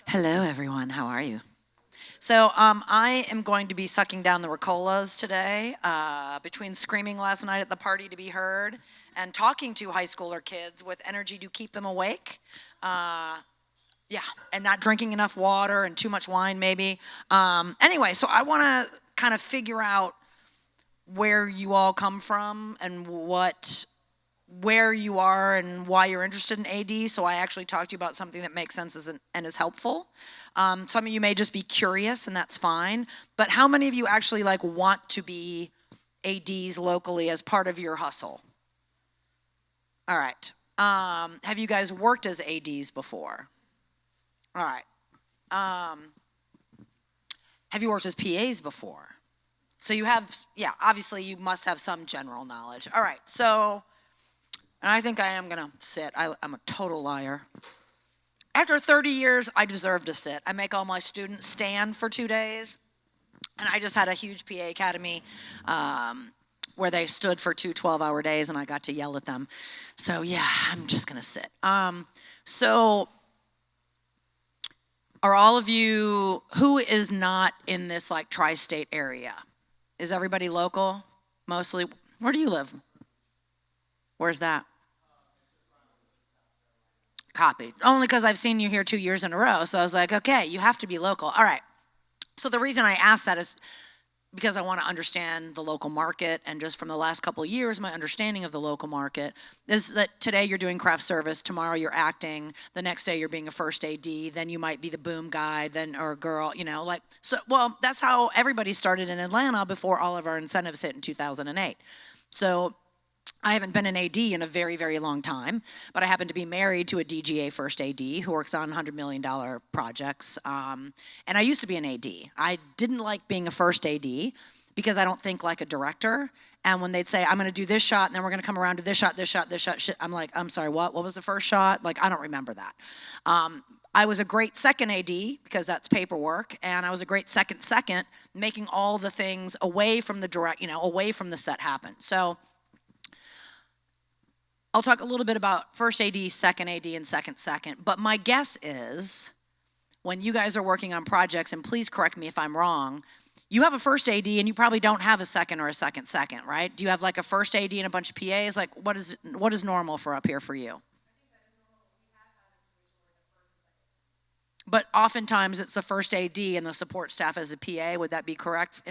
Hello, everyone. How are you? So I am going to be sucking down the Ricolas today between screaming last night at the party to be heard and talking to high schooler kids with energy to keep them awake. Uh, yeah, and not drinking enough water and too much wine, maybe. Anyway, so I want to kind of figure out where you all come from and where you are and why you're interested in AD. So I actually talked to you about something that makes sense and is helpful. Some of you may just be curious, and that's fine. But how many of you actually want to be ADs locally as part of your hustle? All right. Have you guys worked as ADs before? All right. Have you worked as PAs before? So you have, yeah, obviously you must have some general knowledge. All right, so, and I think I am gonna sit. I'm a total liar. After 30 years, I deserve to sit. I make all my students stand for 2 days, and I just had a huge PA academy where they stood for 2 12-hour days, and I got to yell at them. So yeah, I'm just gonna sit. So are all of you, who is not in this tri-state area? Is everybody local? Mostly. Where do you live? Where's that? Copied. Only because I've seen you here 2 years in a row. So I was like, okay, you have to be local. All right. So the reason I asked that is because I want to understand the local market, and just from the last couple of years, my understanding of the local market is that today you're doing craft service, tomorrow you're acting, the next day you're being a first AD, then you might be the boom guy, then or girl, so. Well, that's how everybody started in Atlanta before all of our incentives hit in 2008. So I haven't been an AD in a very, very long time, but I happen to be married to a DGA first AD who works on $100 million projects. And I used to be an AD. I didn't like being a first AD because I don't think like a director. And when they'd say, I'm going to do this shot, and then we're going to come around to this shot, I'm like, I'm sorry, what? What was the first shot? I don't remember that. I was a great second AD because that's paperwork, and I was a great second, making all the things away from the away from the set happen. So I'll talk a little bit about first AD, second AD, and second. But my guess is when you guys are working on projects, and please correct me if I'm wrong, you have a first AD and you probably don't have a second or a second, right? Do you have a first AD and a bunch of PAs? What is normal for up here for you? But oftentimes it's the first AD and the support staff as a PA. Would that be correct?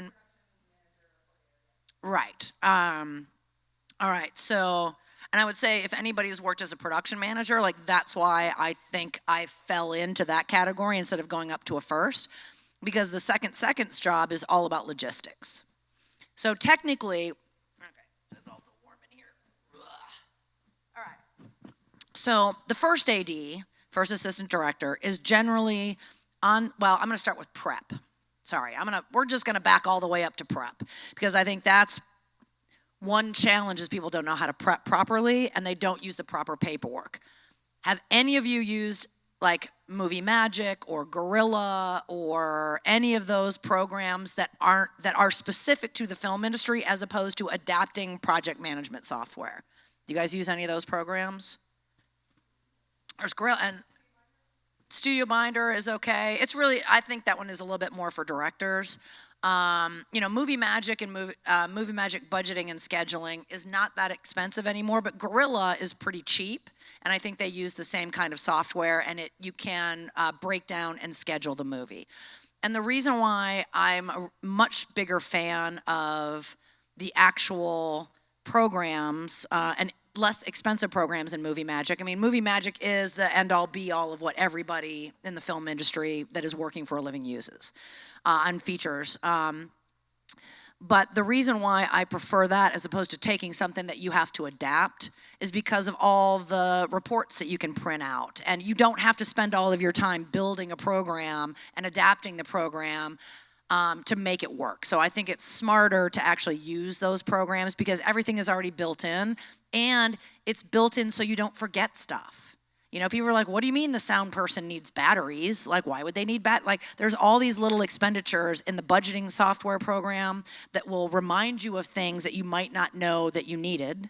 Right. All right. So. And I would say if anybody's worked as a production manager, that's why I think I fell into that category instead of going up to a first, because the second's job is all about logistics. So technically, okay, it's also warm in here. Ugh. All right. So the first AD, first assistant director, is generally on, well, I'm going to start with prep. Sorry, we're just going to back all the way up to prep, because I think that's one challenge is people don't know how to prep properly and they don't use the proper paperwork. Have any of you used Movie Magic or Gorilla or any of those programs that are specific to the film industry as opposed to adapting project management software? Do you guys use any of those programs? There's Gorilla, and Studio Binder is okay. It's really, I think that one is a little bit more for directors. Movie Magic and Movie Magic budgeting and scheduling is not that expensive anymore, but Gorilla is pretty cheap, and I think they use the same kind of software, and you can break down and schedule the movie. And the reason why I'm a much bigger fan of the actual programs and less expensive programs in Movie Magic. I mean, Movie Magic is the end-all be-all of what everybody in the film industry that is working for a living uses on features. But the reason why I prefer that as opposed to taking something that you have to adapt is because of all the reports that you can print out. And you don't have to spend all of your time building a program and adapting the program to make it work. So I think it's smarter to actually use those programs because everything is already built in, and it's built in so you don't forget stuff. People are like, what do you mean the sound person needs batteries? Why would they need there's all these little expenditures in the budgeting software program that will remind you of things that you might not know that you needed.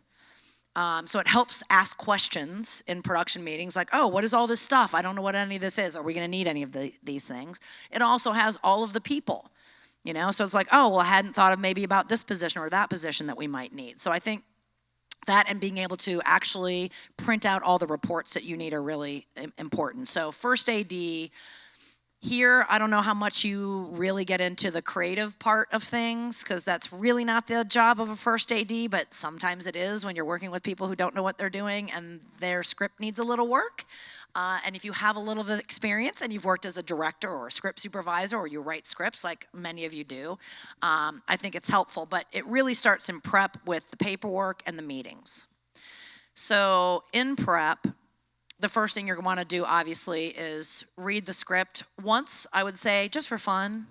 So it helps ask questions in production meetings like, oh, what is all this stuff? I don't know what any of this is. Are we going to need any of these things? It also has all of the people, you know? So it's like, oh, well, I hadn't thought of maybe about this position or that position that we might need. So I think that and being able to actually print out all the reports that you need are really important. So first AD, here, I don't know how much you really get into the creative part of things because that's really not the job of a first AD, but sometimes it is when you're working with people who don't know what they're doing and their script needs a little work. And if you have a little bit of experience and you've worked as a director or a script supervisor or you write scripts like many of you do, I think it's helpful. But it really starts in prep with the paperwork and the meetings. So in prep, the first thing you're going to want to do, obviously, is read the script once, I would say, just for fun,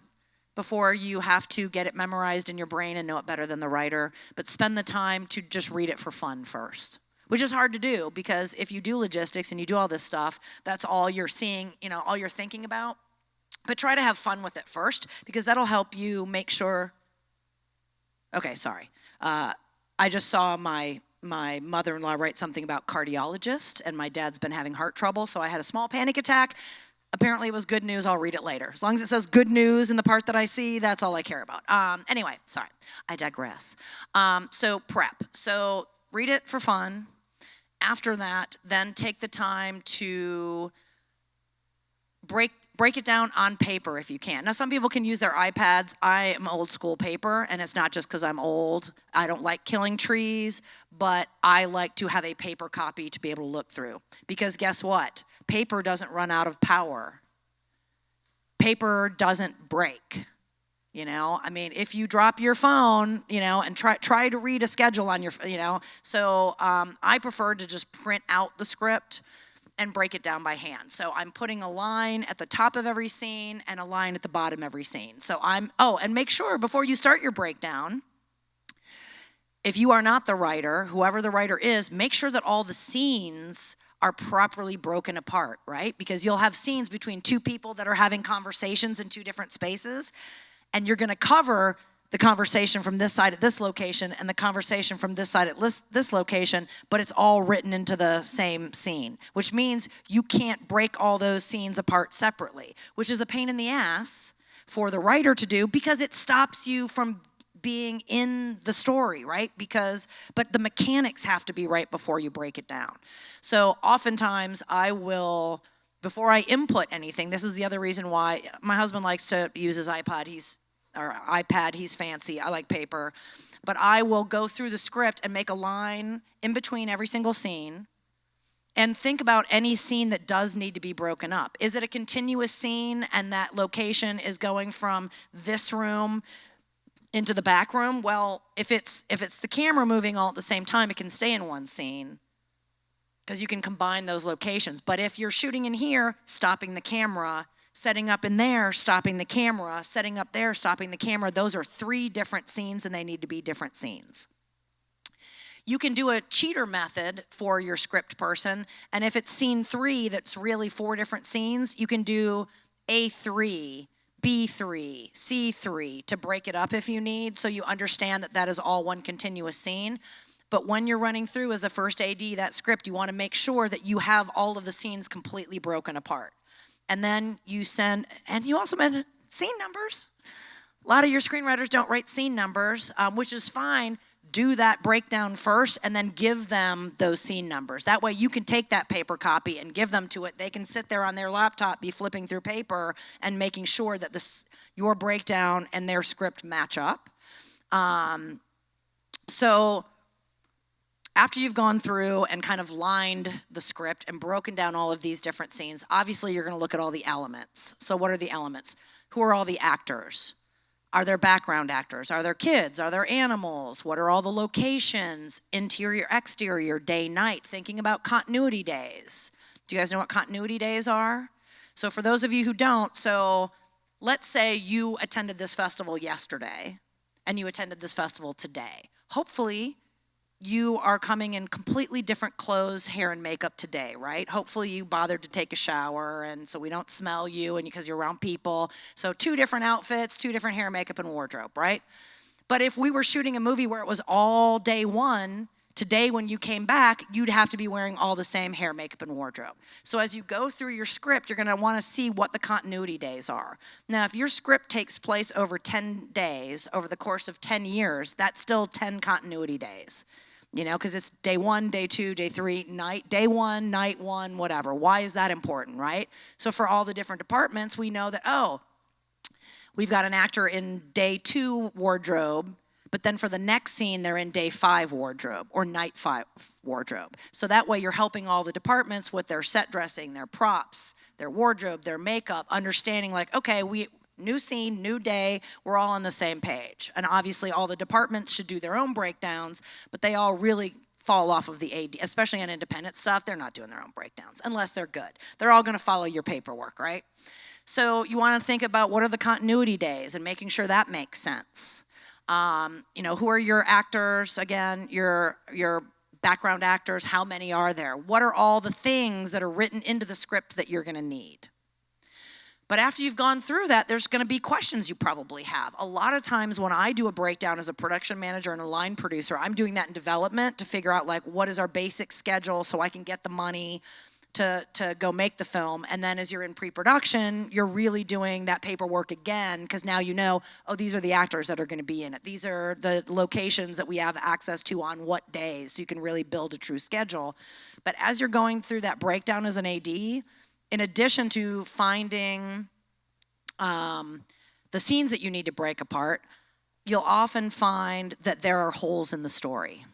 before you have to get it memorized in your brain and know it better than the writer. But spend the time to just read it for fun first, which is hard to do because if you do logistics and you do all this stuff, that's all you're seeing, you know, all you're thinking about. But try to have fun with it first because that'll help you make sure. Okay, sorry. I just saw my mother-in-law write something about cardiologist, and my dad's been having heart trouble, so I had a small panic attack. Apparently it was good news. I'll read it later. As long as it says good news in the part that I see, that's all I care about. Anyway, sorry, I digress. So prep. So read it for fun. After that, then take the time to break it down on paper if you can. Now, some people can use their iPads. I am old school paper, and it's not just because I'm old. I don't like killing trees, but I like to have a paper copy to be able to look through. Because guess what? Paper doesn't run out of power. Paper doesn't break. You know, I mean, if you drop your phone, you know, and try to read a schedule on your, you know. So I prefer to just print out the script and break it down by hand. So I'm putting a line at the top of every scene and a line at the bottom of every scene. So and make sure before you start your breakdown, if you are not the writer, whoever the writer is, make sure that all the scenes are properly broken apart, right? Because you'll have scenes between two people that are having conversations in two different spaces, and you're gonna cover the conversation from this side at this location and the conversation from this side at this location, but it's all written into the same scene, which means you can't break all those scenes apart separately, which is a pain in the ass for the writer to do because it stops you from being in the story, right? But the mechanics have to be right before you break it down. So oftentimes I will, before I input anything, this is the other reason why my husband likes to use his iPad, he's fancy, I like paper, but I will go through the script and make a line in between every single scene and think about any scene that does need to be broken up. Is it a continuous scene and that location is going from this room into the back room? Well, if it's the camera moving all at the same time, it can stay in one scene because you can combine those locations. But if you're shooting in here, stopping the camera, setting up in there, stopping the camera, setting up there, stopping the camera, those are 3 different scenes and they need to be different scenes. You can do a cheater method for your script person, and if it's scene 3 that's really 4 different scenes, you can do A3, B3, C3 to break it up if you need, so you understand that that is all one continuous scene. But when you're running through as a first AD that script, you want to make sure that you have all of the scenes completely broken apart. And then you send, and you also mentioned scene numbers. A lot of your screenwriters don't write scene numbers, which is fine. Do that breakdown first and then give them those scene numbers. That way you can take that paper copy and give them to it. They can sit there on their laptop, be flipping through paper and making sure that your breakdown and their script match up. So after you've gone through and kind of lined the script and broken down all of these different scenes, obviously you're going to look at all the elements. So what are the elements? Who are all the actors? Are there background actors? Are there kids? Are there animals? What are all the locations? Interior, exterior, day, night. Thinking about continuity days. Do you guys know what continuity days are? So for those of you who don't, so let's say you attended this festival yesterday and you attended this festival today. Hopefully you are coming in completely different clothes, hair, and makeup today, right? Hopefully you bothered to take a shower, and so we don't smell you, and because you're around people. So 2 different outfits, 2 different hair, makeup, and wardrobe, right? But if we were shooting a movie where it was all day one, Today, when you came back, you'd have to be wearing all the same hair, makeup, and wardrobe. So as you go through your script, you're gonna wanna see what the continuity days are. Now, if your script takes place over 10 days, over the course of 10 years, that's still 10 continuity days. You know, because it's day 1, day 2, day 3, day 1, night 1, whatever. Why is that important, right? So for all the different departments, we know that, oh, we've got an actor in day 2 wardrobe, but then for the next scene, they're in day 5 wardrobe or night 5 wardrobe. So that way you're helping all the departments with their set dressing, their props, their wardrobe, their makeup, understanding like, okay, new scene, new day, we're all on the same page. And obviously all the departments should do their own breakdowns, but they all really fall off of the AD, especially on independent stuff, they're not doing their own breakdowns unless they're good. They're all gonna follow your paperwork, right? So you wanna think about what are the continuity days and making sure that makes sense. You know, who are your actors, again, your background actors, how many are there? What are all the things that are written into the script that you're gonna need? But after you've gone through that, there's gonna be questions you probably have. A lot of times when I do a breakdown as a production manager and a line producer, I'm doing that in development to figure out like what is our basic schedule so I can get the money to go make the film. And then as you're in pre-production, you're really doing that paperwork again because now you know, oh, these are the actors that are gonna be in it. These are the locations that we have access to on what days, so you can really build a true schedule. But as you're going through that breakdown as an AD, in addition to finding the scenes that you need to break apart, you'll often find that there are holes in the story.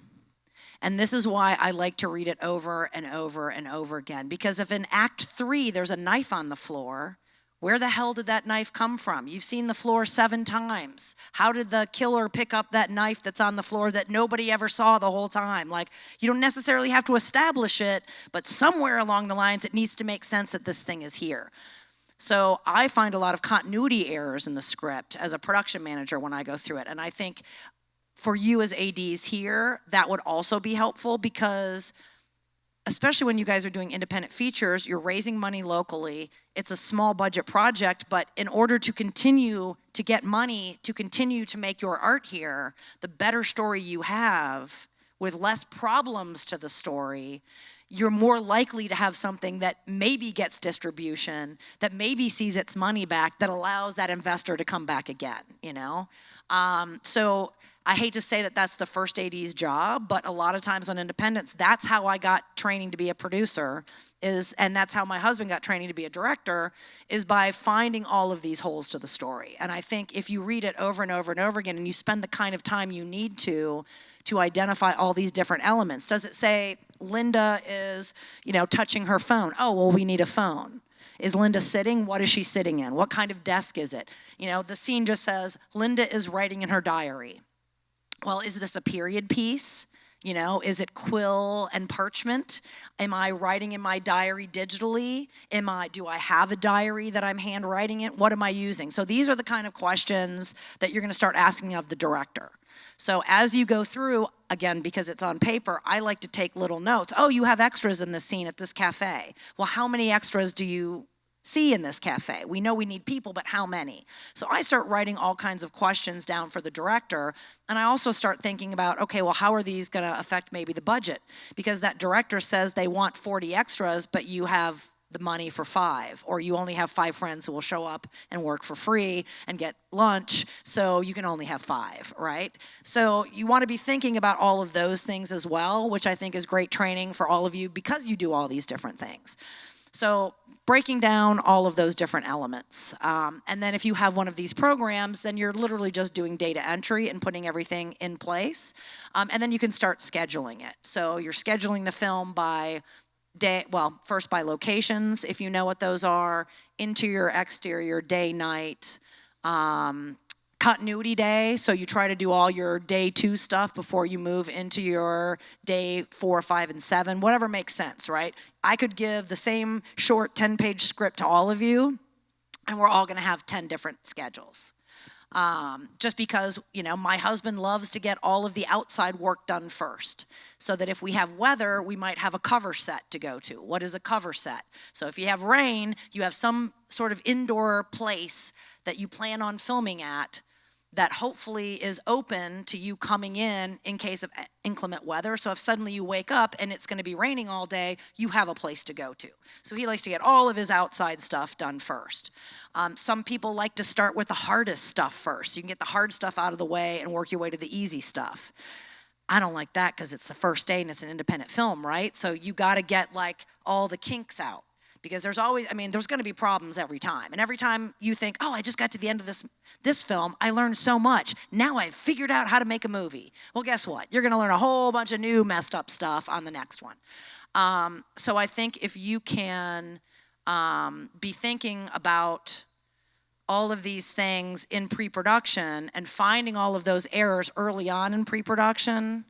And this is why I like to read it over and over and over again. Because if in Act 3 there's a knife on the floor, where the hell did that knife come from? You've seen the floor 7 times. How did the killer pick up that knife that's on the floor that nobody ever saw the whole time? Like, you don't necessarily have to establish it, but somewhere along the lines it needs to make sense that this thing is here. So I find a lot of continuity errors in the script as a production manager when I go through it. And I think for you as ADs here, that would also be helpful because especially when you guys are doing independent features, you're raising money locally. It's a small budget project, but in order to continue to get money, to continue to make your art here, the better story you have with less problems to the story, you're more likely to have something that maybe gets distribution, that maybe sees its money back, that allows that investor to come back again, you know? So I hate to say that that's the first AD's job, but a lot of times on independents, that's how I got training to be a producer, and that's how my husband got training to be a director, is by finding all of these holes to the story. And I think if you read it over and over and over again, and you spend the kind of time you need to identify all these different elements. Does it say Linda is, you know, touching her phone? Oh, well, we need a phone. Is Linda sitting? What is she sitting in? What kind of desk is it? You know, the scene just says, Linda is writing in her diary. Well, is this a period piece? You know, is it quill and parchment? Am I writing in my diary digitally? Do I have a diary that I'm handwriting in? What am I using? So these are the kind of questions that you're gonna start asking of the director. So as you go through, again, because it's on paper, I like to take little notes. Oh, you have extras in this scene at this cafe. Well, how many extras do you see in this cafe? We know we need people, but how many? So I start writing all kinds of questions down for the director, and I also start thinking about, okay, well, how are these gonna affect maybe the budget? Because that director says they want 40 extras, but you have the money for 5, or you only have 5 friends who will show up and work for free and get lunch, so you can only have 5, right? So you wanna be thinking about all of those things as well, which I think is great training for all of you because you do all these different things. So breaking down all of those different elements. And then if you have one of these programs, then you're literally just doing data entry and putting everything in place. And then you can start scheduling it. So you're scheduling the film by day, well, first by locations, if you know what those are, interior, exterior, day, night, continuity day, so you try to do all your day 2 stuff before you move into your day 4, 5, and 7, whatever makes sense, right? I could give the same short 10-page script to all of you, and we're all gonna have 10 different schedules. Just because, you know, my husband loves to get all of the outside work done first, so that if we have weather, we might have a cover set to go to. What is a cover set? So if you have rain, you have some sort of indoor place that you plan on filming at that hopefully is open to you coming in case of inclement weather. So if suddenly you wake up and it's going to be raining all day, you have a place to go to. So he likes to get all of his outside stuff done first. Some people like to start with the hardest stuff first. You can get the hard stuff out of the way and work your way to the easy stuff. I don't like that because it's the first day and it's an independent film, right? So you got to get like all the kinks out. Because there's always, there's going to be problems every time. And every time you think, oh, I just got to the end of this film, I learned so much. Now I've figured out how to make a movie. Well, guess what? You're going to learn a whole bunch of new messed up stuff on the next one. So I think if you can be thinking about all of these things in pre-production and finding all of those errors early on in pre-production,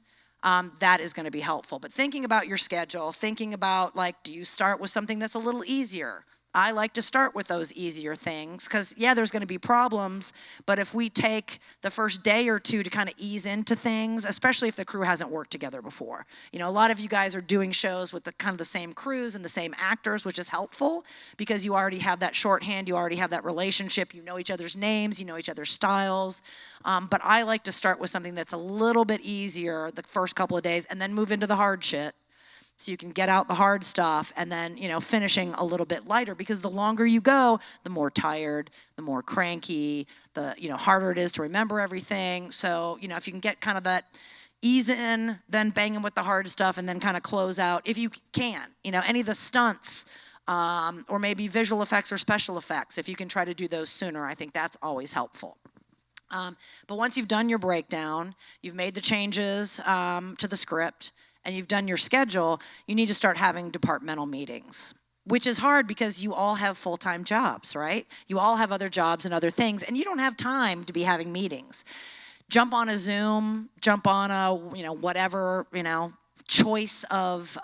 that is going to be helpful. But thinking about your schedule, thinking about, like, do you start with something that's a little easier? I like to start with those easier things because, yeah, there's going to be problems, but if we take the first day or two to kind of ease into things, especially if the crew hasn't worked together before. You know, a lot of you guys are doing shows with the kind of the same crews and the same actors, which is helpful because you already have that shorthand, you already have that relationship, you know each other's names, you know each other's styles. But I like to start with something that's a little bit easier the first couple of days and then move into the hard shit. So you can get out the hard stuff and then, finishing a little bit lighter because the longer you go, the more tired, the more cranky, the, harder it is to remember everything. So, if you can get kind of that ease in, then bang in with the hard stuff and then kind of close out if you can. Any of the stunts or maybe visual effects or special effects, if you can try to do those sooner, I think that's always helpful. But once you've done your breakdown, you've made the changes to the script, and you've done your schedule, you need to start having departmental meetings, which is hard because you all have full-time jobs, right? You all have other jobs and other things, and you don't have time to be having meetings. Jump on a Zoom, jump on a, whatever, choice of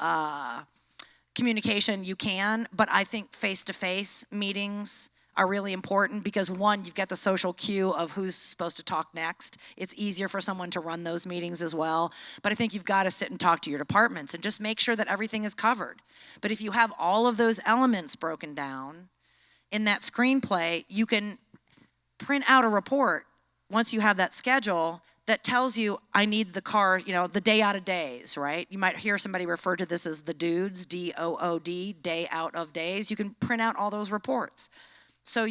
communication you can, but I think face-to-face meetings are really important because, one, you've got the social cue of who's supposed to talk next. It's easier for someone to run those meetings as well. But I think you've got to sit and talk to your departments and just make sure that everything is covered. But if you have all of those elements broken down in that screenplay, you can print out a report once you have that schedule that tells you, I need the car, the day out of days, right? You might hear somebody refer to this as the DOOD, D-O-O-D, day out of days. You can print out all those reports. So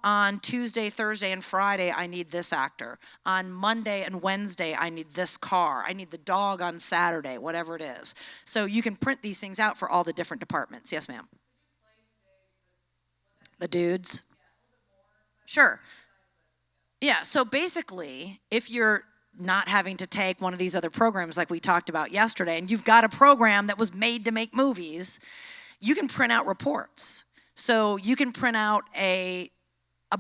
on Tuesday, Thursday, and Friday, I need this actor. On Monday and Wednesday, I need this car. I need the dog on Saturday, whatever it is. So you can print these things out for all the different departments. Yes, ma'am. The DOODs? Sure. Yeah, so basically, if you're not having to take one of these other programs like we talked about yesterday, and you've got a program that was made to make movies, you can print out reports. So you can print out a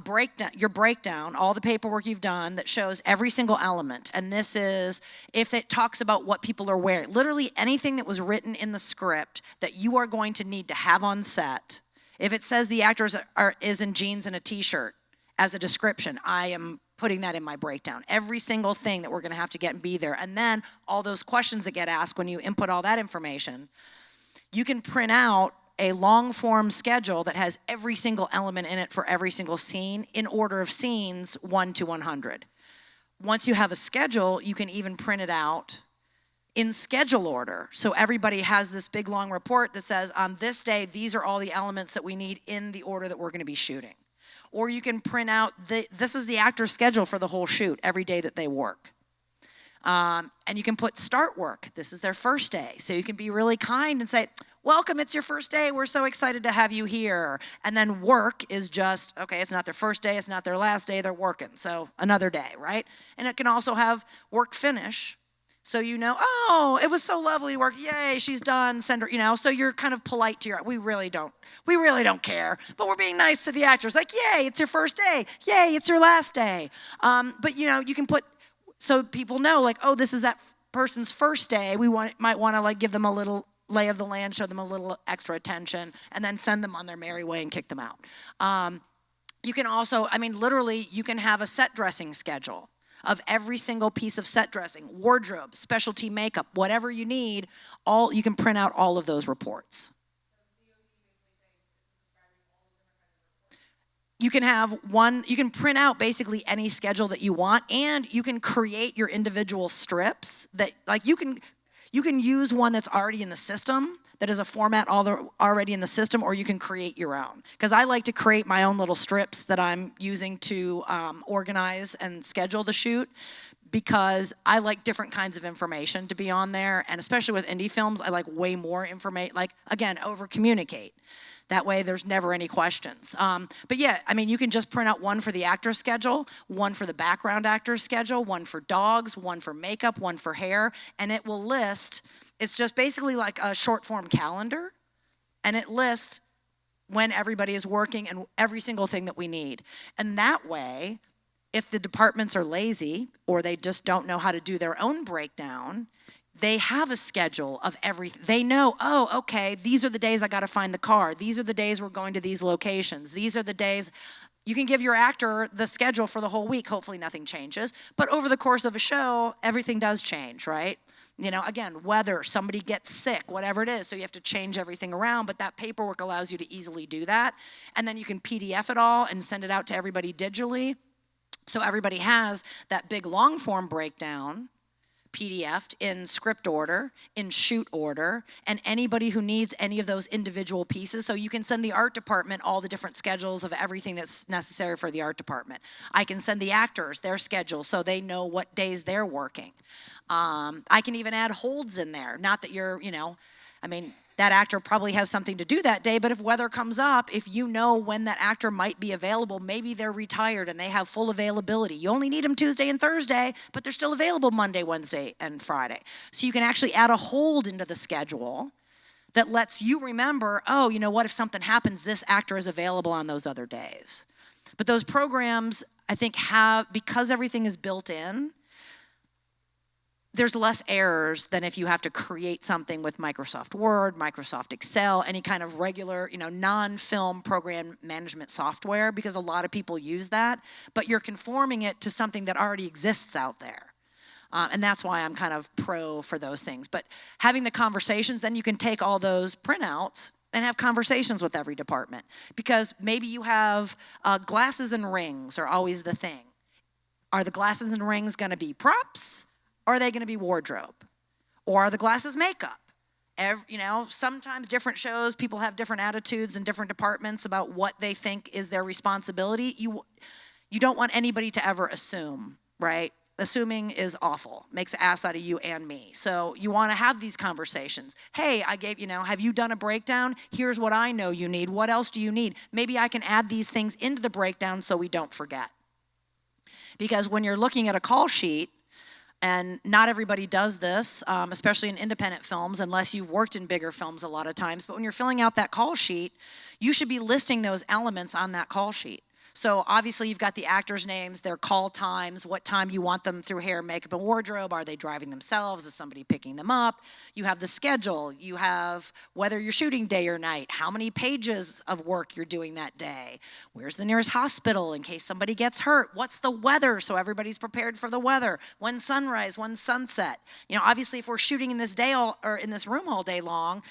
breakdown, your breakdown, all the paperwork you've done that shows every single element. And this is if it talks about what people are wearing, literally anything that was written in the script that you are going to need to have on set. If it says the actor is in jeans and a t-shirt as a description, I am putting that in my breakdown. Every single thing that we're going to have to get and be there. And then all those questions that get asked when you input all that information, you can print out a long-form schedule that has every single element in it for every single scene in order of scenes 1 to 100. Once you have a schedule, you can even print it out in schedule order. So everybody has this big long report that says, on this day, these are all the elements that we need in the order that we're going to be shooting. Or you can print out, this is the actor's schedule for the whole shoot, every day that they work. And you can put start work. This is their first day. So you can be really kind and say, welcome, it's your first day. We're so excited to have you here. And then work is just, okay, it's not their first day, it's not their last day, they're working. So another day, right? And it can also have work finish. So oh, it was so lovely to work. Yay, she's done. Send her, so you're kind of polite to we really don't care. But we're being nice to the actors. Like, yay, it's your first day. Yay, it's your last day. But you can put, so people know, like, oh, this is that person's first day. We might want to like give them a little lay of the land, show them a little extra attention, and then send them on their merry way and kick them out. You can also, literally, you can have a set dressing schedule of every single piece of set dressing, wardrobe, specialty makeup, whatever you need. You can print out all of those reports. You can have you can print out basically any schedule that you want, and you can create your individual strips that, like, you can use one that's already in the system, that is a format already in the system, or you can create your own. Because I like to create my own little strips that I'm using to organize and schedule the shoot, because I like different kinds of information to be on there, and especially with indie films, I like way more information, like, again, over-communicate. That way there's never any questions. But yeah, I mean, you can just print out one for the actor's schedule, one for the background actor's schedule, one for dogs, one for makeup, one for hair, and it will list, it's just basically like a short form calendar, and it lists when everybody is working and every single thing that we need. And that way, if the departments are lazy or they just don't know how to do their own breakdown, they have a schedule of everything. They know, oh, okay, these are the days I got to find the car. These are the days we're going to these locations. These are the days. You can give your actor the schedule for the whole week. Hopefully nothing changes. But over the course of a show, everything does change, right? You know, again, weather, somebody gets sick, whatever it is. So you have to change everything around. But that paperwork allows you to easily do that. And then you can PDF it all and send it out to everybody digitally. So everybody has that big long form breakdown, PDF'd in script order, in shoot order, and anybody who needs any of those individual pieces. So you can send the art department all the different schedules of everything that's necessary for the art department. I can send the actors their schedule so they know what days they're working. I can even add holds in there. Not that you're, you know, I mean, that actor probably has something to do that day, but if weather comes up, if you know when that actor might be available, maybe they're retired and they have full availability. You only need them Tuesday and Thursday, but they're still available Monday, Wednesday, and Friday. So you can actually add a hold into the schedule that lets you remember, oh, you know what, if something happens, this actor is available on those other days. But those programs, I think, because everything is built in, there's less errors than if you have to create something with Microsoft Word, Microsoft Excel, any kind of regular, you know, non-film program management software, because a lot of people use that, but you're conforming it to something that already exists out there. And that's why I'm kind of pro for those things. But having the conversations, then you can take all those printouts and have conversations with every department. Because maybe you have glasses and rings are always the thing. Are the glasses and rings going to be props? Or are they going to be wardrobe? Or are the glasses makeup? You know, sometimes different shows, people have different attitudes in different departments about what they think is their responsibility. You don't want anybody to ever assume, right? Assuming is awful, makes an ass out of you and me. So you want to have these conversations. Hey, have you done a breakdown? Here's what I know you need. What else do you need? Maybe I can add these things into the breakdown so we don't forget. Because when you're looking at a call sheet, and not everybody does this, especially in independent films, unless you've worked in bigger films a lot of times. But when you're filling out that call sheet, you should be listing those elements on that call sheet. So obviously you've got the actors' names, their call times, what time you want them through hair, makeup, and wardrobe. Are they driving themselves? Is somebody picking them up? You have the schedule. You have whether you're shooting day or night, how many pages of work you're doing that day. Where's the nearest hospital in case somebody gets hurt? What's the weather so everybody's prepared for the weather? When sunrise, when sunset. You know, obviously if we're shooting in this in this room all day long,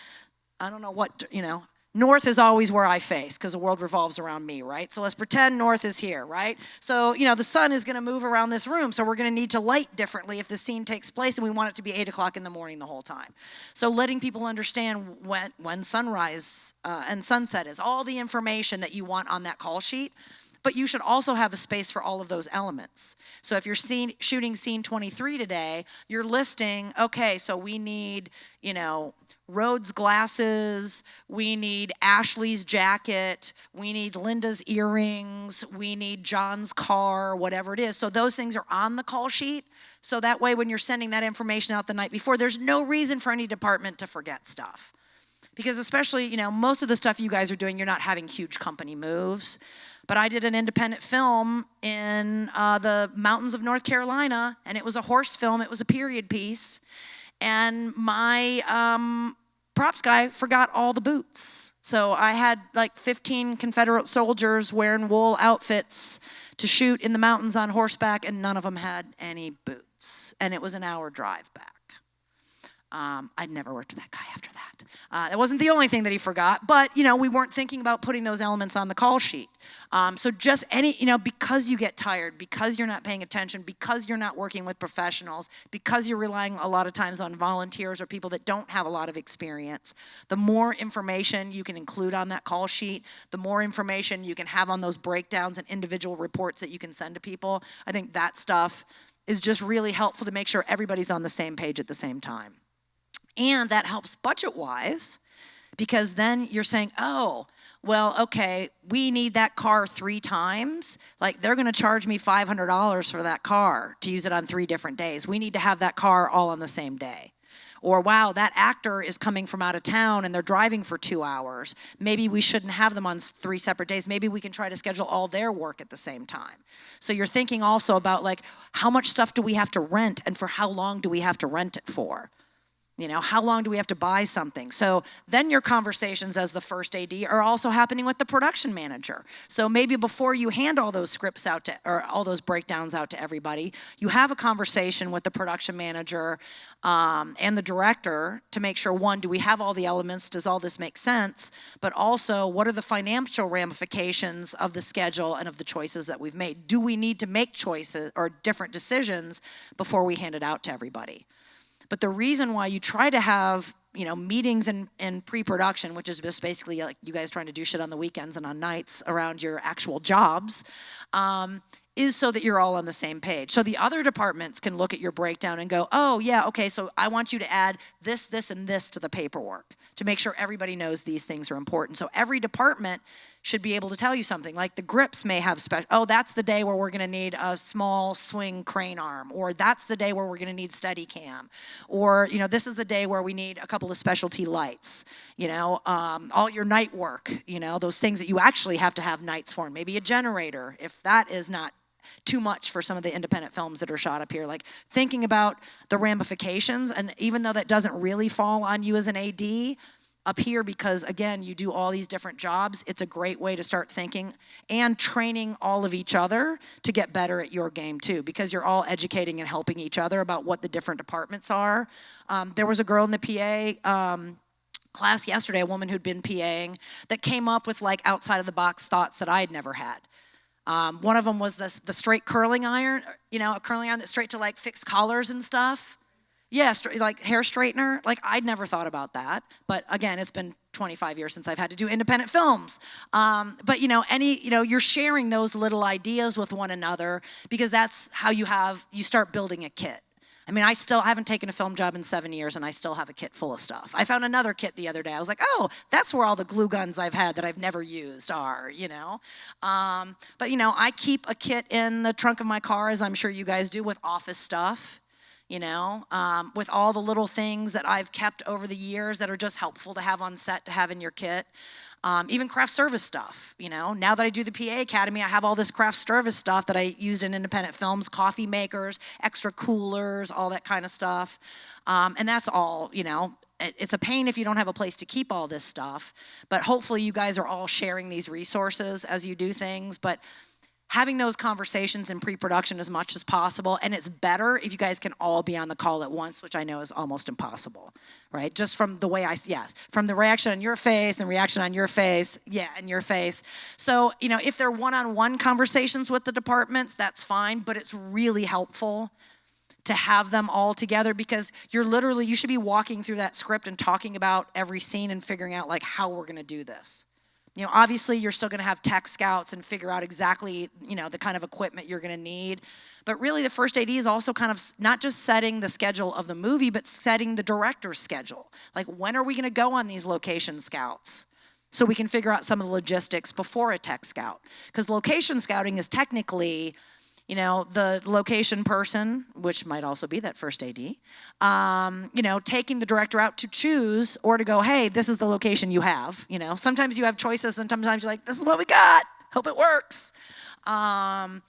I don't know what, you know, north is always where I face because the world revolves around me, right? So let's pretend north is here, right? So, you know, the sun is going to move around this room, so we're going to need to light differently if the scene takes place, and we want it to be 8 o'clock in the morning the whole time. So letting people understand when sunrise and sunset is, all the information that you want on that call sheet, but you should also have a space for all of those elements. So if you're shooting scene 23 today, you're listing, okay, so we need, you know, Rhodes glasses, we need Ashley's jacket, we need Linda's earrings, we need John's car, whatever it is. So those things are on the call sheet. So that way when you're sending that information out the night before, there's no reason for any department to forget stuff. Because especially, you know, most of the stuff you guys are doing, you're not having huge company moves. But I did an independent film in the mountains of North Carolina, and it was a horse film. It was a period piece. And my props guy forgot all the boots. So I had like 15 Confederate soldiers wearing wool outfits to shoot in the mountains on horseback, and none of them had any boots. And it was an hour drive back. I'd never worked with that guy after that. That wasn't the only thing that he forgot, but, we weren't thinking about putting those elements on the call sheet. So just because you get tired, because you're not paying attention, because you're not working with professionals, because you're relying a lot of times on volunteers or people that don't have a lot of experience, the more information you can include on that call sheet, the more information you can have on those breakdowns and individual reports that you can send to people. I think that stuff is just really helpful to make sure everybody's on the same page at the same time. And that helps budget-wise, because then you're saying, oh, well, okay, we need that car 3 times. Like, they're going to charge me $500 for that car to use it on 3 different days. We need to have that car all on the same day. Or, wow, that actor is coming from out of town and they're driving for 2 hours. Maybe we shouldn't have them on 3 separate days. Maybe we can try to schedule all their work at the same time. So you're thinking also about, like, how much stuff do we have to rent and for how long do we have to rent it for? How long do we have to buy something? So then your conversations as the first AD are also happening with the production manager. So maybe before you hand all those scripts out or all those breakdowns out to everybody, you have a conversation with the production manager and the director to make sure, one, do we have all the elements? Does all this make sense? But also, what are the financial ramifications of the schedule and of the choices that we've made? Do we need to make choices or different decisions before we hand it out to everybody? But the reason why you try to have, meetings in pre-production, which is just basically like you guys trying to do shit on the weekends and on nights around your actual jobs, is so that you're all on the same page. So the other departments can look at your breakdown and go, oh, yeah, okay, so I want you to add this, this, and this to the paperwork to make sure everybody knows these things are important. So every department should be able to tell you something. Like the grips may have that's the day where we're going to need a small swing crane arm, or that's the day where we're going to need Steadicam, or this is the day where we need a couple of specialty lights. All your night work, those things that you actually have to have nights for, maybe a generator if that is not too much for some of the independent films that are shot up here. Like thinking about the ramifications, and even though that doesn't really fall on you as an AD, up here, because again, you do all these different jobs, it's a great way to start thinking and training all of each other to get better at your game too, because you're all educating and helping each other about what the different departments are. There was a girl in the PA class yesterday, a woman who'd been PAing, that came up with like outside of the box thoughts that I had never had. One of them was the straight curling iron, a curling iron that's straight to like fix collars and stuff. Yeah, like hair straightener. Like I'd never thought about that. But again, it's been 25 years since I've had to do independent films. But you're sharing those little ideas with one another, because that's how you start building a kit. I mean, I haven't taken a film job in 7 years, and I still have a kit full of stuff. I found another kit the other day. I was like, oh, that's where all the glue guns I've had that I've never used are, But, I keep a kit in the trunk of my car, as I'm sure you guys do, with office stuff, with all the little things that I've kept over the years that are just helpful to have on set, to have in your kit. Even craft service stuff, Now that I do the PA Academy, I have all this craft service stuff that I used in independent films, coffee makers, extra coolers, all that kind of stuff. And that's all, It's a pain if you don't have a place to keep all this stuff. But hopefully you guys are all sharing these resources as you do things. But having those conversations in pre-production as much as possible, and it's better if you guys can all be on the call at once, which I know is almost impossible, right? Just from the way from the reaction on your face and reaction on your face, and your face. So, if they're one-on-one conversations with the departments, that's fine, but it's really helpful to have them all together, because you should be walking through that script and talking about every scene and figuring out like how we're gonna do this. Obviously you're still going to have tech scouts and figure out exactly, the kind of equipment you're going to need. But really the first AD is also kind of not just setting the schedule of the movie, but setting the director's schedule. Like, when are we going to go on these location scouts? So we can figure out some of the logistics before a tech scout. Because location scouting is technically, the location person, which might also be that first AD, taking the director out to choose or to go, hey, this is the location you have. Sometimes you have choices and sometimes you're like, this is what we got. Hope it works. But,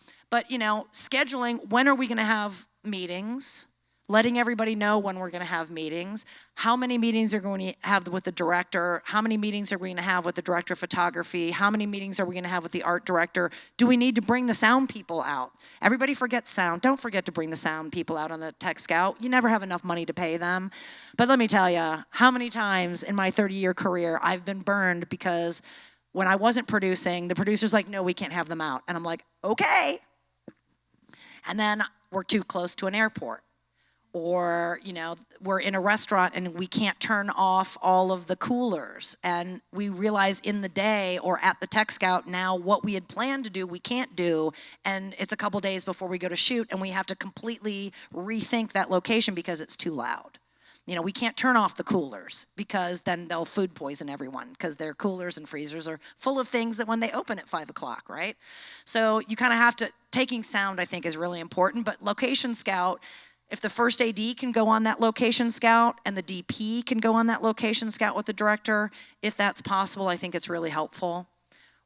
scheduling, when are we going to have meetings? letting everybody know when we're going to have meetings, how many meetings are going to have with the director, how many meetings are we going to have with the director of photography, how many meetings are we going to have with the art director, do we need to bring the sound people out? Everybody forgets sound. Don't forget to bring the sound people out on the Tech Scout. You never have enough money to pay them. But let me tell you, how many times in my 30-year career I've been burned because when I wasn't producing, the producer's like, no, we can't have them out. And I'm like, okay. And then we're too close to an airport. Or, you know, we're in a restaurant and we can't turn off all of the coolers. And we realize in the day or at the Tech Scout now what we had planned to do, we can't do. And it's a couple days before we go to shoot and we have to completely rethink that location because it's too loud. You know, we can't turn off the coolers because then they'll food poison everyone because their coolers and freezers are full of things that when they open at 5 o'clock, right? So you kind of have to, taking sound I think is really important, but location scout, if the first AD can go on that location scout and the DP can go on that location scout with the director, if that's possible, I think it's really helpful.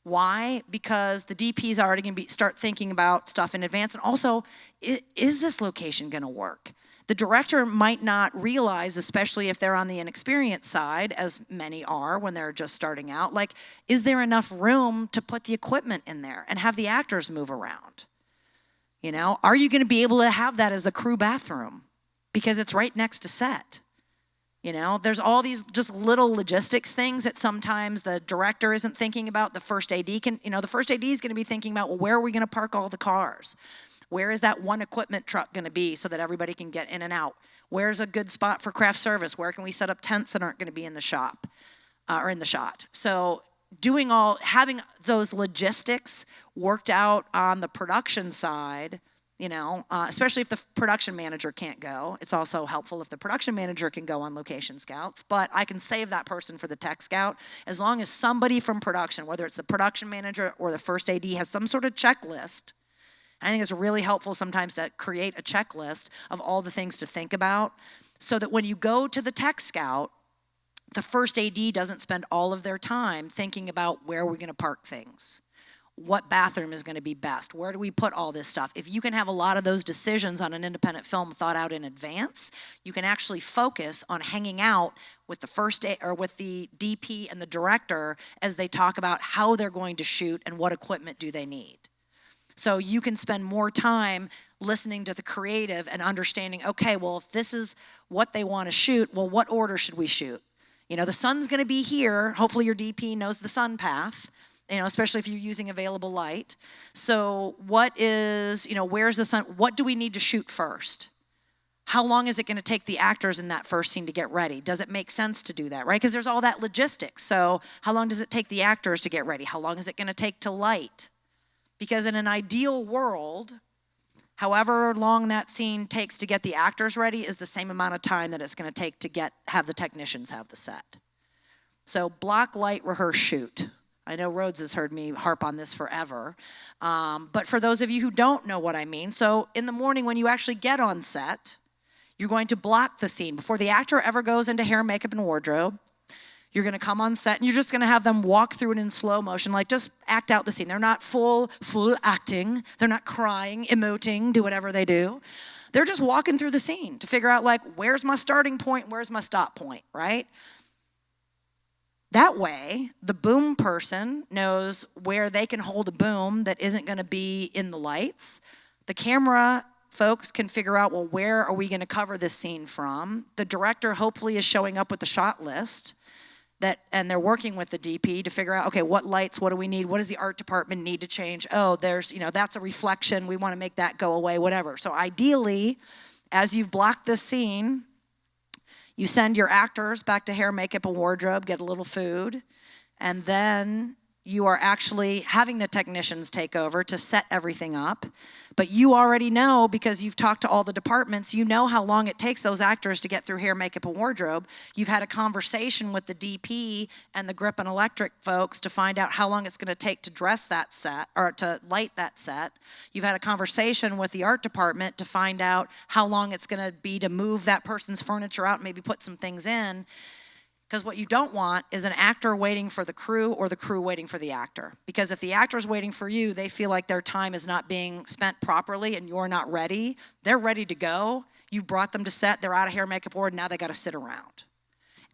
Why? Because the DP is already going to start thinking about stuff in advance. And also, is this location going to work? The director might not realize, especially if they're on the inexperienced side, as many are when they're just starting out, like, is there enough room to put the equipment in there and have the actors move around? You know, are you going to be able to have that as the crew bathroom? Because it's right next to set. You know, there's all these just little logistics things that sometimes the director isn't thinking about. The first AD can, you know, the first AD is going to be thinking about, well, where are we going to park all the cars? Where is that one equipment truck going to be so that everybody can get in and out? Where's a good spot for craft service? Where can we set up tents that aren't going to be in the shop or in the shot? So having those logistics worked out on the production side, you know, especially if the production manager can't go. It's also helpful if the production manager can go on location scouts, but I can save that person for the Tech Scout as long as somebody from production, whether it's the production manager or the first AD, has some sort of checklist. I think it's really helpful sometimes to create a checklist of all the things to think about so that when you go to the Tech Scout, the first AD doesn't spend all of their time thinking about where we're going to park things, what bathroom is going to be best, where do we put all this stuff. If you can have a lot of those decisions on an independent film thought out in advance, you can actually focus on hanging out with the first or with the DP and the director as they talk about how they're going to shoot and what equipment do they need. So you can spend more time listening to the creative and understanding, okay, well, if this is what they want to shoot, well, what order should we shoot? You know, the sun's going to be here. Hopefully your DP knows the sun path, you know, especially if you're using available light. So what is, you know, where's the sun? What do we need to shoot first? How long is it going to take the actors in that first scene to get ready? Does it make sense to do that, right? Because there's all that logistics. So how long does it take the actors to get ready? How long is it going to take to light? Because in an ideal world, however long that scene takes to get the actors ready is the same amount of time that it's going to take to have the technicians have the set. So block, light, rehearse, shoot. I know Rhodes has heard me harp on this forever. But for those of you who don't know what I mean, so in the morning when you actually get on set, you're going to block the scene. Before the actor ever goes into hair, makeup, and wardrobe, you're going to come on set and you're just going to have them walk through it in slow motion, like just act out the scene. They're not full acting. They're not crying, emoting, do whatever they do. They're just walking through the scene to figure out, like, where's my starting point, where's my stop point, right? That way, the boom person knows where they can hold a boom that isn't going to be in the lights. The camera folks can figure out, well, where are we going to cover this scene from? The director hopefully is showing up with the shot list. And they're working with the DP to figure out, okay, what lights, what do we need? What does the art department need to change? Oh, there's, you know, that's a reflection. We want to make that go away, whatever. So ideally, as you've blocked this scene, you send your actors back to hair, makeup, and wardrobe, get a little food, and then you are actually having the technicians take over to set everything up. But you already know, because you've talked to all the departments, you know how long it takes those actors to get through hair, makeup, and wardrobe. You've had a conversation with the DP and the grip and electric folks to find out how long it's going to take to dress that set or to light that set. You've had a conversation with the art department to find out how long it's going to be to move that person's furniture out and maybe put some things in. Because what you don't want is an actor waiting for the crew or the crew waiting for the actor. Because if the actor's waiting for you, they feel like their time is not being spent properly and you're not ready. They're ready to go. You brought them to set, they're out of hair, makeup, ward, now they got to sit around.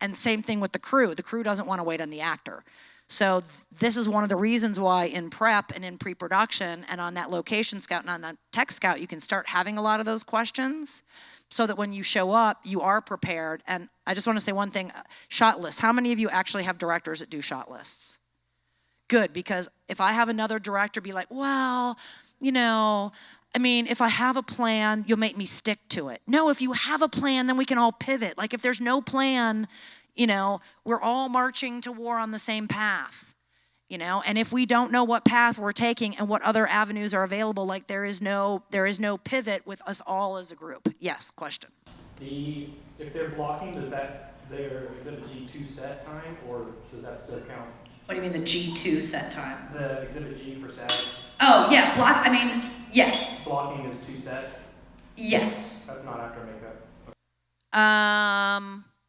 And same thing with the crew. The crew doesn't want to wait on the actor. So this is one of the reasons why in prep and in pre-production and on that location scout and on that tech scout, you can start having a lot of those questions so that when you show up, you are prepared. And I just want to say one thing, shot lists. How many of you actually have directors that do shot lists? Good, because if I have another director be like, well, you know, I mean, if I have a plan, you'll make me stick to it. No, if you have a plan, then we can all pivot. Like if there's no plan, you know, we're all marching to war on the same path, you know? And if we don't know what path we're taking and what other avenues are available, like there is no pivot with us all as a group. Yes, question. If they're blocking, does that their Exhibit G2 set time, or does that still count? What do you mean the G2 set time? The Exhibit G for SAG. Oh, yeah, I mean, yes. Blocking is 2 set? Yes. That's not after makeup?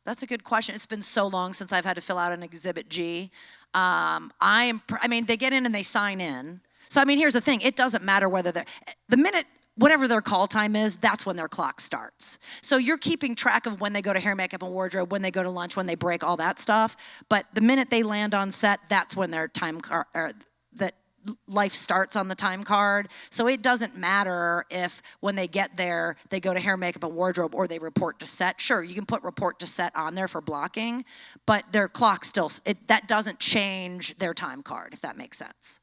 That's a good question. It's been so long since I've had to fill out an Exhibit G. They get in and they sign in. So, I mean, here's the thing. It doesn't matter whether the minute, whatever their call time is, that's when their clock starts. So you're keeping track of when they go to hair, makeup, and wardrobe, when they go to lunch, when they break, all that stuff. But the minute they land on set, that's when their time card, that life starts on the time card. So it doesn't matter if when they get there, they go to hair, makeup, and wardrobe, or they report to set. Sure, you can put report to set on there for blocking, but their clock still, that doesn't change their time card, if that makes sense.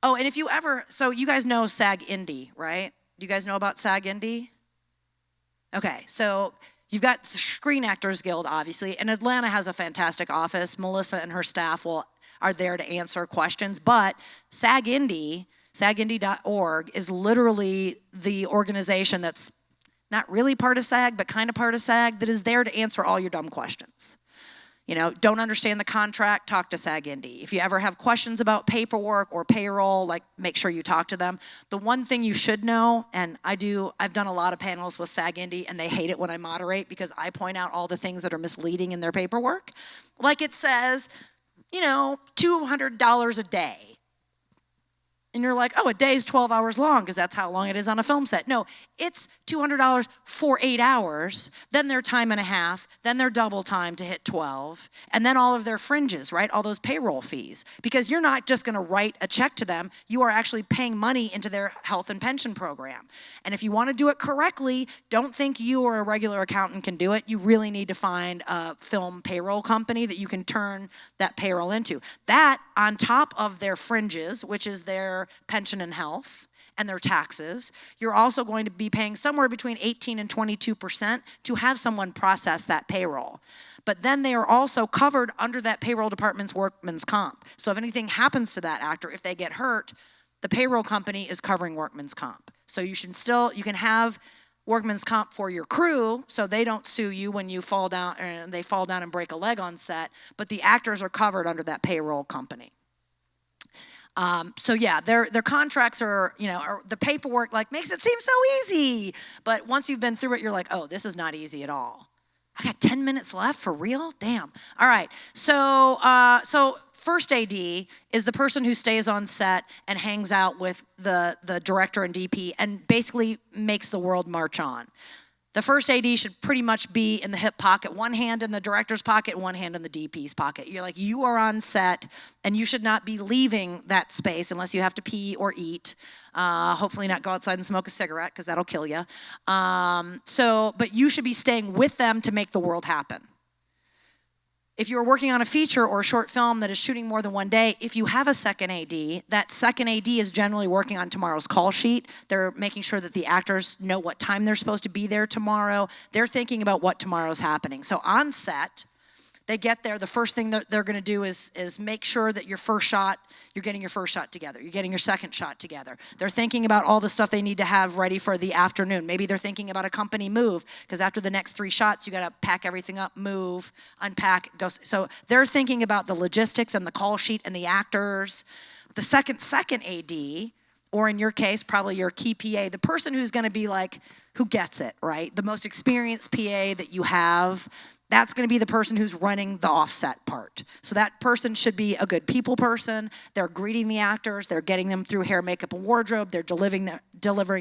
Oh, and if you ever, so you guys know SAG Indy, right? Do you guys know about SAG Indy? Okay, so you've got the Screen Actors Guild, obviously, and Atlanta has a fantastic office. Melissa and her staff are there to answer questions, but SAG Indy, sagindy.org, is literally the organization that's not really part of SAG, but kind of part of SAG, that is there to answer all your dumb questions. You know, don't understand the contract, talk to SAG Indy. If you ever have questions about paperwork or payroll, like make sure you talk to them. The one thing you should know, and I've done a lot of panels with SAG Indy, and they hate it when I moderate because I point out all the things that are misleading in their paperwork. Like it says, you know, $200 a day. And you're like, oh, a day is 12 hours long because that's how long it is on a film set. No, it's $200 for 8 hours, then their time and a half, then their double time to hit 12, and then all of their fringes, right? All those payroll fees. Because you're not just going to write a check to them, you are actually paying money into their health and pension program. And if you want to do it correctly, don't think you or a regular accountant can do it. You really need to find a film payroll company that you can turn that payroll into. That, on top of their fringes, which is their pension and health, and their taxes, you're also going to be paying somewhere between 18 and 22% to have someone process that payroll. But then they are also covered under that payroll department's workman's comp. So if anything happens to that actor, if they get hurt, the payroll company is covering workman's comp. So you can have workman's comp for your crew so they don't sue you when you fall down and they fall down and break a leg on set, but the actors are covered under that payroll company. So yeah, their contracts are, you know, the paperwork like makes it seem so easy. But once you've been through it, you're like, oh, this is not easy at all. I got 10 minutes left for real? Damn. All right. So first AD is the person who stays on set and hangs out with the director and DP and basically makes the world march on. The first AD should pretty much be in the hip pocket, one hand in the director's pocket, one hand in the DP's pocket. You're like, you are on set, and you should not be leaving that space unless you have to pee or eat. Hopefully not go outside and smoke a cigarette, because that'll kill you. But you should be staying with them to make the world happen. If you're working on a feature or a short film that is shooting more than one day, if you have a second AD, that second AD is generally working on tomorrow's call sheet. They're making sure that the actors know what time they're supposed to be there tomorrow. They're thinking about what tomorrow's happening. So on set, they get there, the first thing that they're gonna do is make sure that you're getting your first shot together. You're getting your second shot together. They're thinking about all the stuff they need to have ready for the afternoon. Maybe they're thinking about a company move, because after the next 3 shots, you gotta pack everything up, move, unpack, go. So they're thinking about the logistics and the call sheet and the actors. The second AD, or in your case, probably your key PA, the person who's gonna be like, who gets it, right? The most experienced PA that you have, that's going to be the person who's running the offset part. So that person should be a good people person. They're greeting the actors. They're getting them through hair, makeup, and wardrobe. They're delivering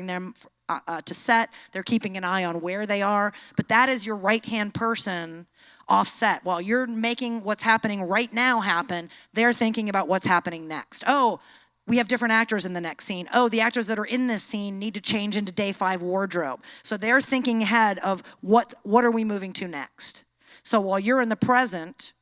them to set. They're keeping an eye on where they are. But that is your right-hand person offset. While you're making what's happening right now happen, they're thinking about what's happening next. Oh, we have different actors in the next scene. Oh, the actors that are in this scene need to change into day 5 wardrobe. So they're thinking ahead of what are we moving to next. So while you're in the present,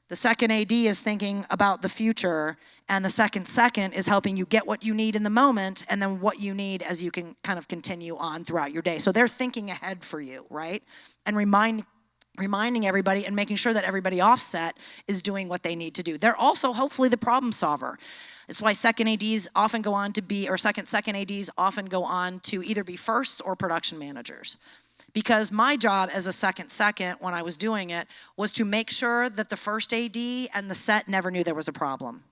the second AD is thinking about the future, and the second is helping you get what you need in the moment and then what you need as you can kind of continue on throughout your day. So they're thinking ahead for you, right? And reminding everybody and making sure that everybody offset is doing what they need to do. They're also hopefully the problem solver. It's why second ADs often go on to be, or second ADs often go on to either be first or production managers. Because my job as a second when I was doing it was to make sure that the first AD and the set never knew there was a problem.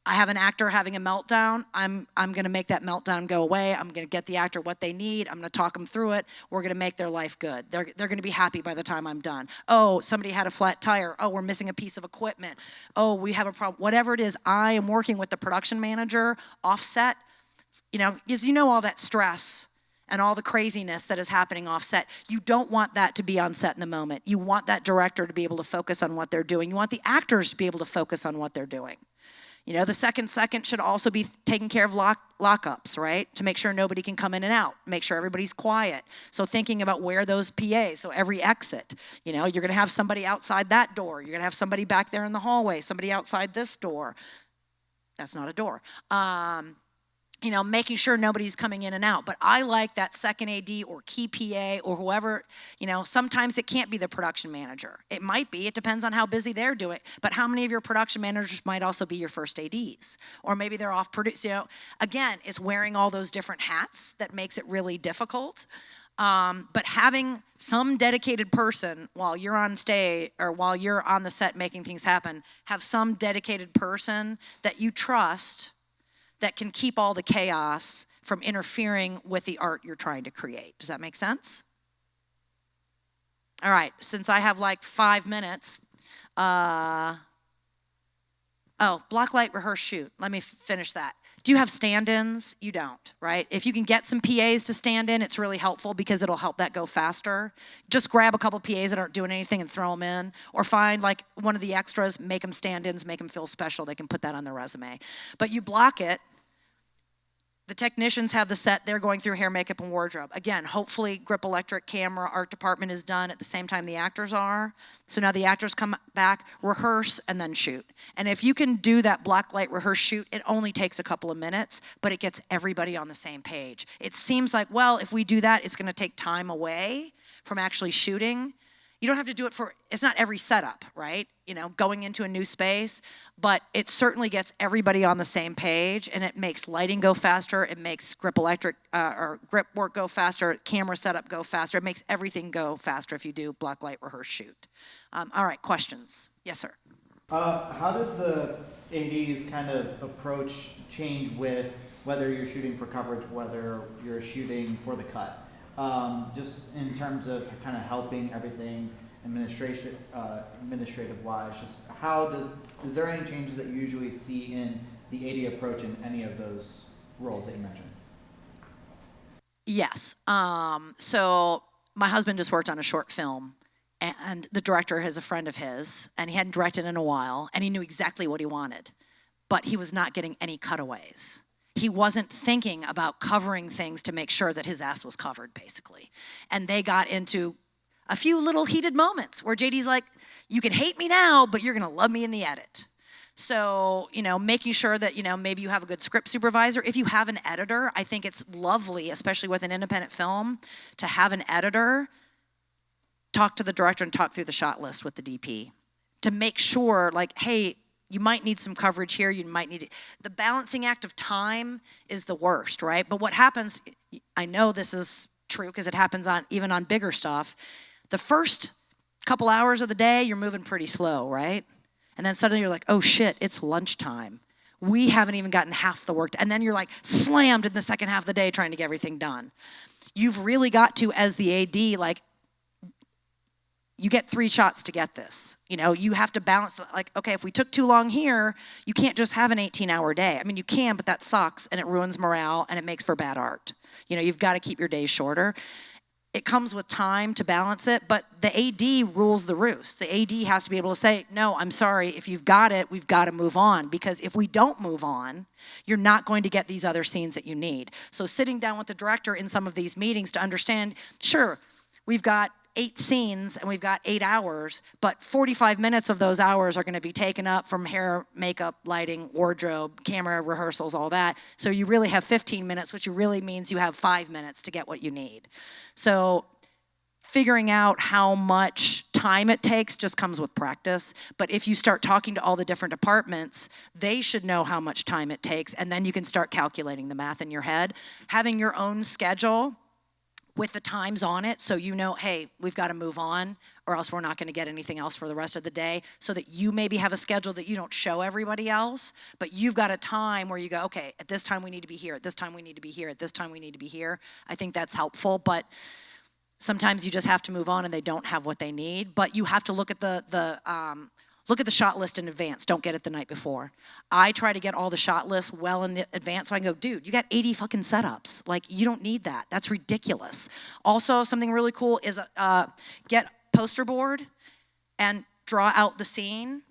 I have an actor having a meltdown. I'm going to make that meltdown go away. I'm going to get the actor what they need. I'm going to talk them through it. We're going to make their life good. They're going to be happy by the time I'm done. Oh, somebody had a flat tire. Oh, we're missing a piece of equipment. Oh, we have a problem. Whatever it is, I am working with the production manager offset. Because all that stress and all the craziness that is happening offset. You don't want that to be on set in the moment. You want that director to be able to focus on what they're doing. You want the actors to be able to focus on what they're doing. The second should also be taking care of lockups, right? To make sure nobody can come in and out, make sure everybody's quiet. So thinking about where those PAs, so every exit, you're going to have somebody outside that door. You're going to have somebody back there in the hallway, somebody outside this door. That's not a door. Making sure nobody's coming in and out. But I like that second AD or key PA or whoever, sometimes it can't be the production manager. It might be, it depends on how busy they're doing. But how many of your production managers might also be your first ADs? Or maybe they're off produce, Again, it's wearing all those different hats that makes it really difficult. But having some dedicated person while you're on stage or while you're on the set making things happen, have some dedicated person that you trust that can keep all the chaos from interfering with the art you're trying to create. Does that make sense? All right, since I have like 5 minutes, block, light, rehearse, shoot. Let me finish that. Do you have stand-ins? You don't, right? If you can get some PAs to stand in, it's really helpful because it'll help that go faster. Just grab a couple PAs that aren't doing anything and throw them in. Or find like one of the extras, make them stand-ins, make them feel special. They can put that on their resume. But you block it. The technicians have the set, they're going through hair, makeup, and wardrobe. Again, hopefully grip electric, camera, art department is done at the same time the actors are. So now the actors come back, rehearse, and then shoot. And if you can do that block, light, rehearse, shoot, it only takes a couple of minutes, but it gets everybody on the same page. It seems like, well, if we do that, it's gonna take time away from actually shooting. You don't have to do it it's not every setup, right? Going into a new space, but it certainly gets everybody on the same page, and it makes lighting go faster, it makes grip electric or grip work go faster, camera setup go faster, it makes everything go faster if you do block, light, rehearse, shoot. All right, questions? Yes, sir. How does the AD's kind of approach change with whether you're shooting for coverage, whether you're shooting for the cut? Just in terms of kind of helping everything administrative wise, just is there any changes that you usually see in the AD approach in any of those roles that you mentioned? Yes. So my husband just worked on a short film, and the director is a friend of his, and he hadn't directed in a while, and he knew exactly what he wanted, but he was not getting any cutaways. He wasn't thinking about covering things to make sure that his ass was covered, basically. And they got into a few little heated moments where JD's like, you can hate me now, but you're gonna love me in the edit. So, making sure that, maybe you have a good script supervisor. If you have an editor, I think it's lovely, especially with an independent film, to have an editor talk to the director and talk through the shot list with the DP to make sure, like, hey, you might need some coverage here, you might need it. The balancing act of time is the worst, right? But what happens, I know this is true because it happens even on bigger stuff. The first couple hours of the day, you're moving pretty slow, right? And then suddenly you're like, oh shit, it's lunchtime. We haven't even gotten half the work. And then you're like slammed in the second half of the day trying to get everything done. You've really got to, as the AD, like, you get 3 shots to get this. You know, you have to balance, like, okay, if we took too long here, you can't just have an 18-hour day. I mean, you can, but that sucks, and it ruins morale, and it makes for bad art. You know, you've got to keep your days shorter. It comes with time to balance it, but the AD rules the roost. The AD has to be able to say, no, I'm sorry, if you've got it, we've got to move on, because if we don't move on, you're not going to get these other scenes that you need. So sitting down with the director in some of these meetings to understand, sure, we've got 8 scenes and we've got 8 hours, but 45 minutes of those hours are going to be taken up from hair, makeup, lighting, wardrobe, camera, rehearsals, all that. So you really have 15 minutes, which really means you have 5 minutes to get what you need. So figuring out how much time it takes just comes with practice. But if you start talking to all the different departments, they should know how much time it takes, and then you can start calculating the math in your head. Having your own schedule with the times on it, so you know, hey, we've got to move on, or else we're not going to get anything else for the rest of the day, so that you maybe have a schedule that you don't show everybody else, but you've got a time where you go, okay, at this time we need to be here, at this time we need to be here, at this time we need to be here. I think that's helpful, but sometimes you just have to move on and they don't have what they need, but you have to look at look at the shot list in advance. Don't get it the night before. I try to get all the shot lists well in advance, so I can go, dude, you got 80 fucking setups. Like, you don't need that. That's ridiculous. Also, something really cool is get poster board and draw out the scene.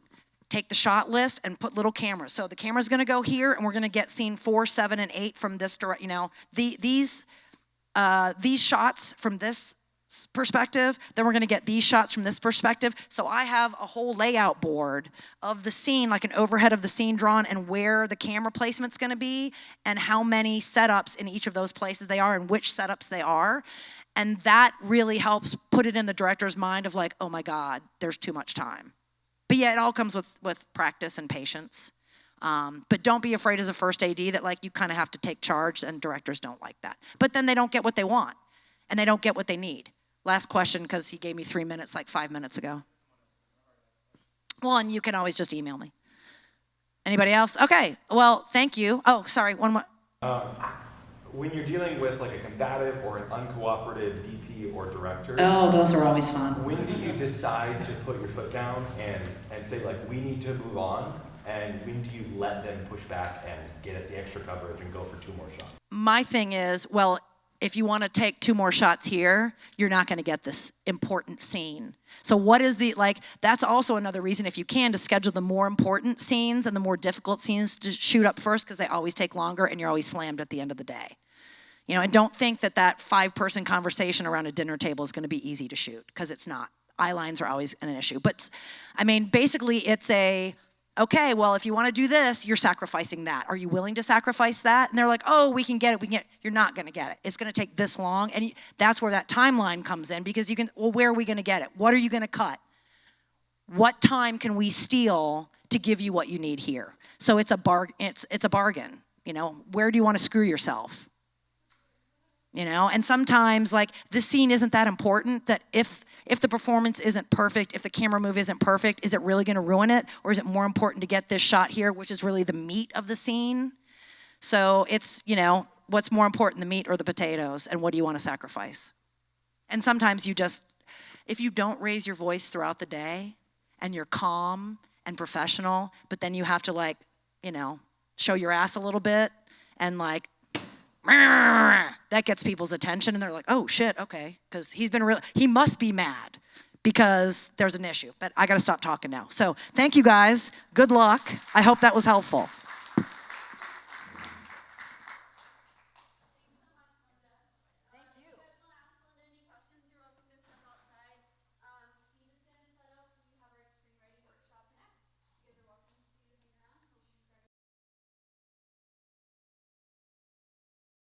Take the shot list and put little cameras. So the camera's gonna go here, and we're gonna get scene 4, 7, and 8 from this direct. You know, these shots from this perspective, then we're going to get these shots from this perspective. So I have a whole layout board of the scene, like an overhead of the scene drawn, and where the camera placement's going to be, and how many setups in each of those places they are, and which setups they are. And that really helps put it in the director's mind of like, oh my God, there's too much time. But yeah, it all comes with practice and patience. But don't be afraid as a first AD that like you kind of have to take charge, and directors don't like that. But then they don't get what they want, and they don't get what they need. Last question, because he gave me 3 minutes like 5 minutes ago. Well, and you can always just email me. Anybody else? Okay, well, thank you. Oh, sorry, one more. When you're dealing with like a combative or an uncooperative DP or director, Oh, those are always fun. when do you decide to put your foot down and say like, we need to move on? And when do you let them push back and get the extra coverage and go for 2 more shots? My thing is, well, if you want to take 2 more shots here, you're not going to get this important scene. So what is that's also another reason, if you can, to schedule the more important scenes and the more difficult scenes to shoot up first, because they always take longer and you're always slammed at the end of the day. You know, and don't think that 5-person conversation around a dinner table is going to be easy to shoot, because it's not. Eye lines are always an issue. But, I mean, basically it's okay, well, if you want to do this, you're sacrificing that. Are you willing to sacrifice that? And they're like, oh, we can get it. You're not going to get it. It's going to take this long. And that's where that timeline comes in, because where are we going to get it? What are you going to cut? What time can we steal to give you what you need here? So it's a bargain. You know, where do you want to screw yourself? You know, and sometimes like the scene isn't that important, that if the performance isn't perfect, if the camera move isn't perfect, is it really going to ruin it? Or is it more important to get this shot here, which is really the meat of the scene? So it's, you know, what's more important, the meat or the potatoes, and what do you want to sacrifice? And sometimes if you don't raise your voice throughout the day and you're calm and professional, but then you have to like, you know, show your ass a little bit and like, that gets people's attention, and they're like, oh shit, okay, because he must be mad because there's an issue. But I got to stop talking now. So thank you guys. Good luck. I hope that was helpful.